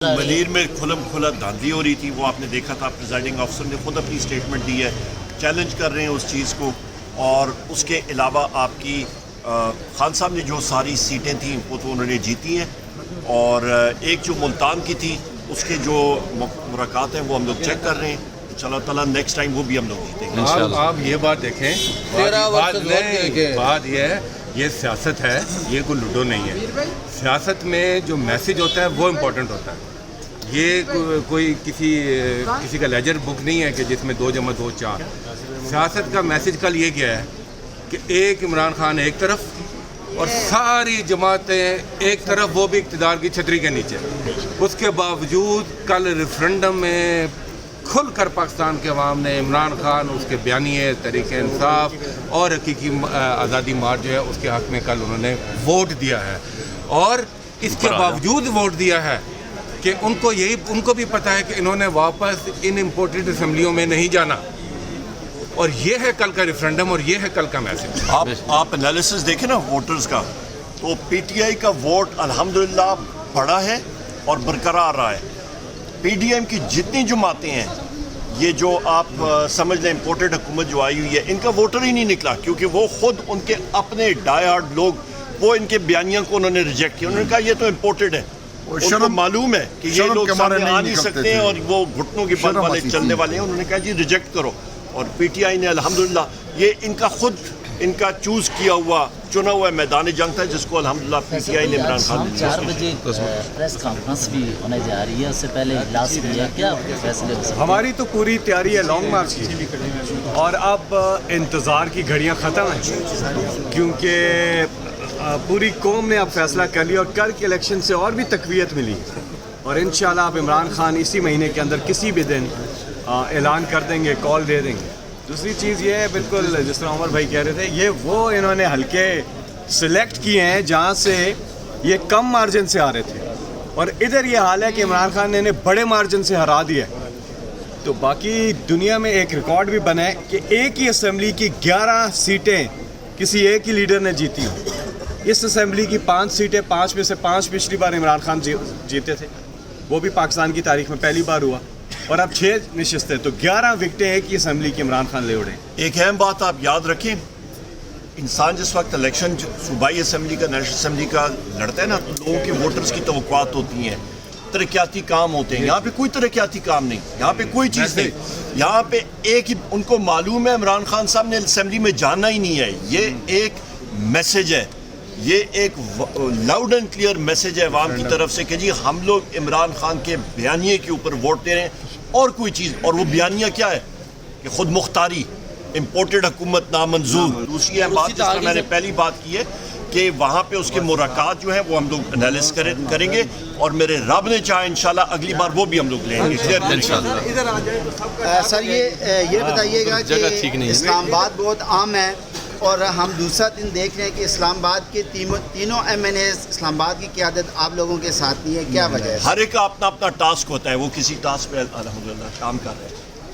منیر میں کھلم کھلا دھاندلی ہو رہی تھی، وہ آپ نے دیکھا تھا، پریزائڈنگ آفیسر نے خود اپنی اسٹیٹمنٹ دی ہے، چیلنج کر رہے ہیں اس چیز کو۔ اور اس کے علاوہ آپ کی خان صاحب نے جو ساری سیٹیں تھیں وہ تو انہوں نے جیتی ہیں، اور ایک جو ملتان کی تھی اس کے جو مراکات ہیں وہ ہم لوگ چیک کر رہے ہیں، ان شاء اللہ تعالیٰ نیکسٹ ٹائم وہ بھی ہم لوگ جیتیں گے۔ آپ یہ بات دیکھیں، بات یہ ہے، یہ سیاست ہے، یہ کوئی لوڈو نہیں ہے۔ سیاست میں جو میسج ہوتا ہے وہ امپورٹنٹ ہوتا ہے، یہ کوئی کسی کا لیجر بک نہیں ہے کہ جس میں 2 + 2 = 4۔ سیاست کا میسج کل یہ کیا ہے کہ ایک عمران خان ایک طرف اور ساری جماعتیں ایک طرف، وہ بھی اقتدار کی چھتری کے نیچے۔ اس کے باوجود کل ریفرنڈم میں کھل کر پاکستان کے عوام نے عمران خان، اس کے بیانیے، تحریک انصاف اور حقیقی آزادی مارچ جو ہے اس کے حق میں کل انہوں نے ووٹ دیا ہے، اور اس کے باوجود ووٹ دیا ہے کہ ان کو بھی پتہ ہے کہ انہوں نے واپس ان امپورٹڈ اسمبلیوں میں نہیں جانا، اور یہ ہے کل کا ریفرنڈم اور یہ ہے کل کا میسج۔ آپ انالیسس دیکھیں نا ووٹرز کا، تو پی ٹی آئی کا ووٹ الحمدللہ بڑا ہے اور برقرار رہا ہے۔ پی ڈی ایم کی جتنی جماعتیں ہیں، یہ جو آپ سمجھ لیں امپورٹڈ حکومت جو آئی ہوئی ہے، ان کا ووٹر ہی نہیں نکلا، کیونکہ وہ خود ان کے اپنے ڈائی ہارڈ لوگ، وہ ان کے بیانیوں کو انہوں نے ریجیکٹ کیا۔ انہوں نے کہا یہ تو امپورٹڈ ہے، ان کو معلوم ہے کہ یہ لوگ سامنے آ نہیں سکتے ہیں اور وہ گھٹنوں کے بل والے چلنے والے ہیں۔ انہوں نے کہا جی ریجیکٹ کرو، اور پی ٹی آئی نے الحمدللہ، یہ ان کا چوز کیا ہوا چنا ہوا میدان جنگ تھا، جس کو الحمدللہ پی ٹی آئی نے عمران خان نے 4 بجے پریس کانفرنس بھی ہونے جا رہی ہے، اس سے پہلے اجلاس بھی ہے، کیا فیصلے ہو سکتے ہیں؟ ہماری تو پوری تیاری ہے لانگ مارچ کی، اور اب انتظار کی گھڑیاں ختم ہیں، کیونکہ پوری قوم نے اب فیصلہ کر لیا، اور کل کے الیکشن سے اور بھی تقویت ملی، اور انشاءاللہ اب عمران خان اسی مہینے کے اندر کسی بھی دن اعلان کر دیں گے، کال دے دیں گے۔ دوسری چیز یہ ہے، بالکل جس طرح عمر بھائی کہہ رہے تھے، یہ وہ انہوں نے حلقے سلیکٹ کیے ہیں جہاں سے یہ کم مارجن سے آ رہے تھے، اور ادھر یہ حال ہے کہ عمران خان نے انہیں بڑے مارجن سے ہرا دیا ہے۔ تو باقی دنیا میں ایک ریکارڈ بھی بنا ہے کہ ایک ہی اسمبلی کی 11 سیٹیں کسی ایک ہی لیڈر نے جیتی ہیں۔ اس اسمبلی کی 5 سیٹیں، 5 میں سے 5 پچھلی بار عمران خان جیتے تھے، وہ بھی پاکستان کی تاریخ میں پہلی بار ہوا، اور اب 6 نشستیں، تو 11 وکٹیں ایک ہی اسمبلی کی عمران خان لے اڑے۔ ایک اہم بات آپ یاد رکھیں، انسان جس وقت الیکشن صوبائی اسمبلی کا، نیشنل اسمبلی کا لڑتا ہے نا، تو لوگوں کے ووٹرز کی توقعات ہوتی ہیں، ترقیاتی کام ہوتے ہیں۔ یہاں پہ کوئی ترقیاتی کام نہیں، یہاں پہ کوئی چیز نہیں، یہاں پہ ایک ہی، ان کو معلوم ہے عمران خان صاحب نے اسمبلی میں جانا ہی نہیں ہے۔ یہ ایک میسج ہے، یہ ایک لاؤڈ اینڈ کلیئر میسج ہے عوام کی طرف سے کہ جی ہم لوگ عمران خان کے بیانیے کے اوپر ووٹ دے رہے ہیں، اور کوئی چیز، اور وہ بیانیہ کیا ہے کہ خود مختاری، امپورٹڈ حکومت نامنظور۔ دوسری اہم بات، جس پر میں نے پہلی بات کی ہے کہ وہاں پہ اس کے مراکات جو ہیں وہ ہم لوگ انالیس کریں گے، اور میرے رب نے چاہا انشاءاللہ اگلی بار وہ بھی ہم لوگ لیں گے۔ سر یہ بتائیے گا کہ اسلام آباد بہت عام ہے، اور ہم دوسرا دن دیکھ رہے ہیں کہ اسلام آباد کے تینوں ایم این ایز اسلام آباد کی قیادت آپ لوگوں کے ساتھ نہیں ہے، کیا وجہ ہے؟ ہر ایک کا اپنا اپنا ٹاسک ہوتا ہے، وہ کسی ٹاسک پہ الحمدللہ کام کر رہے ہیں۔